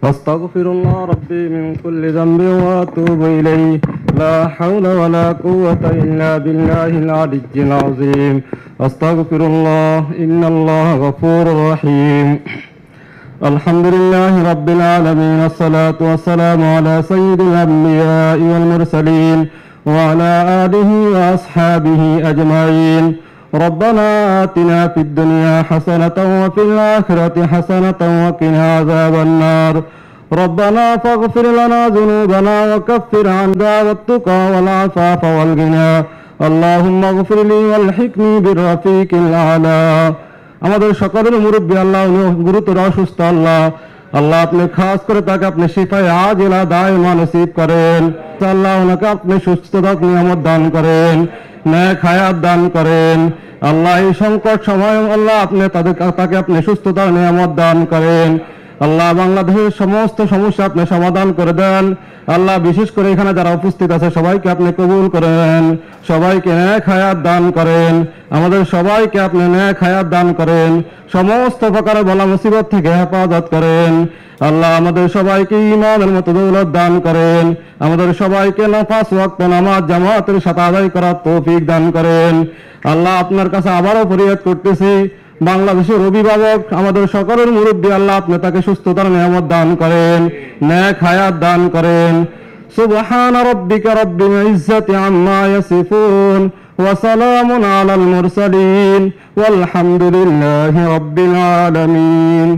أستغفر الله ربي من كل ذنب وأتوب إليه لا حول ولا قوة إلا بالله العلي العظيم أستغفر الله إن الله غفور رحيم الحمد لله رب العالمين الصلاة والسلام على سيد الأنبياء والمرسلين وعلى آله وأصحابه أجمعين ربنا آتنا في الدنيا حسنة وفي الآخرة حسنة وقنا عذاب النار ربنا فاغفر لنا ذنوبنا وكفر عنا والتقى والعفاف والغنى اللهم اغفر لي والحقني بالرفيق الأعلى আমাদের সকলের মুরব্বী আল্লাহ গুরুতর অসুস্থ আল্লাহ আল্লাহ আপনি খাস করে তাকে আপনি শিফায়ে আজিলা দায়মা নসিব করেন আল্লাহ ওনাকে আপনি সুস্থতা নিয়ামত দান করেন নেক হায়াত দান করেন আল্লাহ এই সংকট সময় আল্লাহ আপনি তাকে আপনি সুস্থতার নিয়ামত দান করেন আল্লাহ বাংলাদেশের সমস্ত সমস্যা আপনি সমাধান করে দেন আল্লাহ বিশেষ করে এখানে যারা উপস্থিত আছে সবাইকে আপনি কবুল করেন সবাইকে নেক হায়াত দান করেন আমাদের সবাইকে আপনি নেক হায়াত দান করেন সমস্ত প্রকারের বলা মুসিবত থেকে হেফাজত করেন আল্লাহ আমাদের সবাইকে ঈমানের মতো দৌলত দান করেন আমাদের সবাইকে নামাজ ওয়াক্ত নামাজ জামাতের সাথে আদায় করার তৌফিক দান করেন আল্লাহ আপনার কাছে আবারও ফরিয়াদ করতেছি বাংলাদেশের অভিভাবক আমাদের সকলের মুরব্বী আল্লাহ আপনি তাকে সুস্থতার নিয়ামত দান করেন নেক হায়াত দান করেন সুবহান রাব্বিকা রাব্বিল ইজ্জাতি আম্মা ইয়াসিফুন ওয়া সালামুন আলাল মুরসালিন ওয়াল হামদুলিল্লাহি রাব্বিল আলামিন।